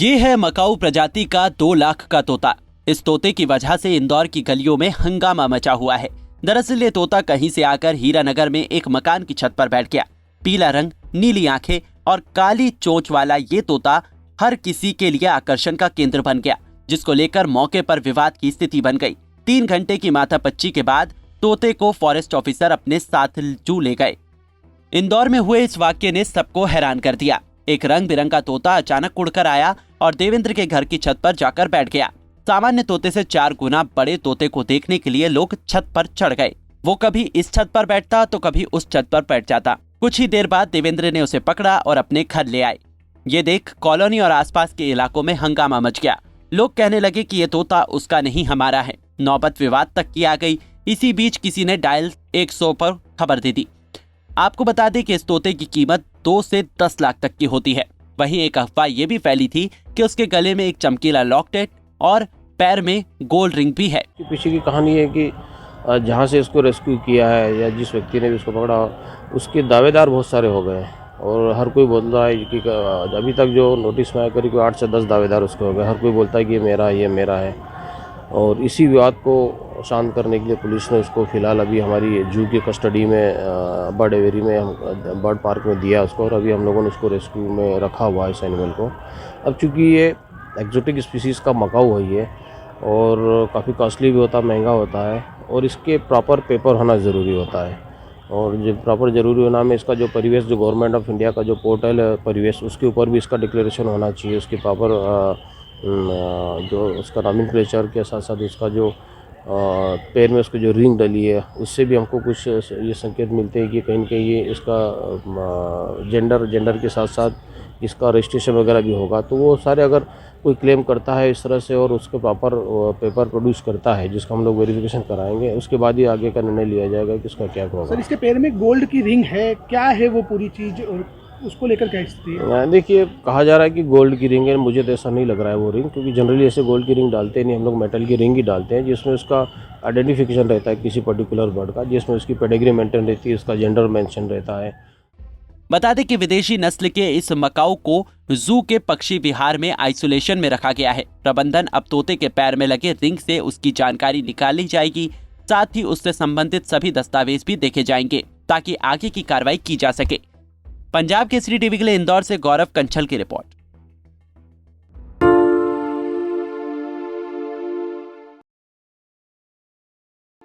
ये है मकाऊ प्रजाति का 2 लाख का तोता। इस तोते की वजह से इंदौर की गलियों में हंगामा मचा हुआ है। दरअसल ये तोता कहीं से आकर हीरानगर में एक मकान की छत पर बैठ गया। पीला रंग, नीली आंखें और काली चोंच वाला ये तोता हर किसी के लिए आकर्षण का केंद्र बन गया, जिसको लेकर मौके पर विवाद की स्थिति बन गई। 3 घंटे की माथापच्ची के बाद तोते को फॉरेस्ट ऑफिसर अपने साथ जू ले गए। इंदौर में हुए इस वाक्य ने सबको हैरान कर दिया। एक रंग बिरंगा तोता अचानक उड़कर आया और देवेंद्र के घर की छत पर जाकर बैठ गया। सामान्य तोते से 4 गुना बड़े तोते को देखने के लिए लोग छत पर चढ़ गए। वो कभी इस छत पर बैठता तो कभी उस छत पर बैठ जाता। कुछ ही देर बाद देवेंद्र ने उसे पकड़ा और अपने घर ले आए। ये देख कॉलोनी और आसपास के इलाकों में हंगामा मच गया। लोग कहने लगे कि ये तोता उसका नहीं हमारा है। नौबत विवाद तक की आ गई। इसी बीच किसी ने डायल 100 पर खबर दे दी। आपको बता दें कि इस तोते की कीमत 2 से 10 लाख तक की होती है। वहीं एक अफवाह ये भी फैली थी कि उसके गले में एक चमकीला लॉकेट और पैर में गोल्ड रिंग भी है। पीछे की कहानी है कि जहाँ से इसको रेस्क्यू किया है या जिस व्यक्ति ने भी इसको पकड़ा, उसके दावेदार बहुत सारे हो गए और हर कोई बोल रहा है कि अभी तक जो नोटिस में आया करीब 8 से 10 दावेदार उसके हो गए। हर कोई बोलता है कि ये मेरा है। और इसी विवाद को शांत करने के लिए पुलिस ने उसको फिलहाल अभी हमारी जू की कस्टडी में बर्ड एवेरी में बर्ड पार्क में दिया उसको, और अभी हम लोगों ने उसको रेस्क्यू में रखा हुआ है इस एनिमल को। अब चूँकि ये एक्जोटिक स्पीसीज़ का मकाऊ है ये, और काफ़ी कॉस्टली भी होता है, महंगा होता है, और इसके प्रॉपर पेपर होना ज़रूरी होता है। और जो प्रॉपर ज़रूरी होना में इसका जो परिवेश, जो गवर्नमेंट ऑफ इंडिया का जो पोर्टल है परिवेश, उसके ऊपर भी इसका डिक्लेरेशन होना चाहिए। उसकी प्रॉपर जो उसका नॉमेनक्लेचर के साथ साथ उसका जो पैर में उसकी जो रिंग डली है, उससे भी हमको कुछ ये संकेत मिलते हैं कि कहीं न कहीं ये इसका जेंडर के साथ साथ इसका रजिस्ट्रेशन वगैरह भी होगा। तो वो सारे अगर कोई क्लेम करता है इस तरह से और उसके प्रॉपर पेपर प्रोड्यूस करता है, जिसका हम लोग वेरिफिकेशन कराएंगे, उसके बाद ही आगे का निर्णय लिया जाएगा कि इसका क्या होगा। सर, इसके पैर में गोल्ड की रिंग है, क्या है वो पूरी चीज़ और उसको लेकर क्या स्थिति है? देखिए, कहा जा रहा है कि गोल्ड की रिंग है। मुझे तो ऐसा नहीं लग रहा है वो रिंग, क्योंकि जनरली ऐसे गोल्ड की रिंग डालते नहीं, हम लोग मेटल की रिंग ही डालते हैं, जिसमें उसका आइडेंटिफिकेशन रहता है किसी पर्टिकुलर बर्ड का, जिसमें उसकी पेडिग्री मेंटेन रहती है, उसका जेंडर मेंशन रहता है। बता दें कि विदेशी नस्ल के इस मकाऊ को जू के पक्षी विहार में आइसोलेशन में रखा गया है। प्रबंधन अब तोते के पैर में लगे रिंग से उसकी जानकारी निकाली जाएगी। साथ ही उससे संबंधित सभी दस्तावेज भी देखे जाएंगे ताकि आगे की कार्रवाई की जा सके। पंजाब केसरी टीवी के लिए इंदौर से गौरव कंछल की रिपोर्ट।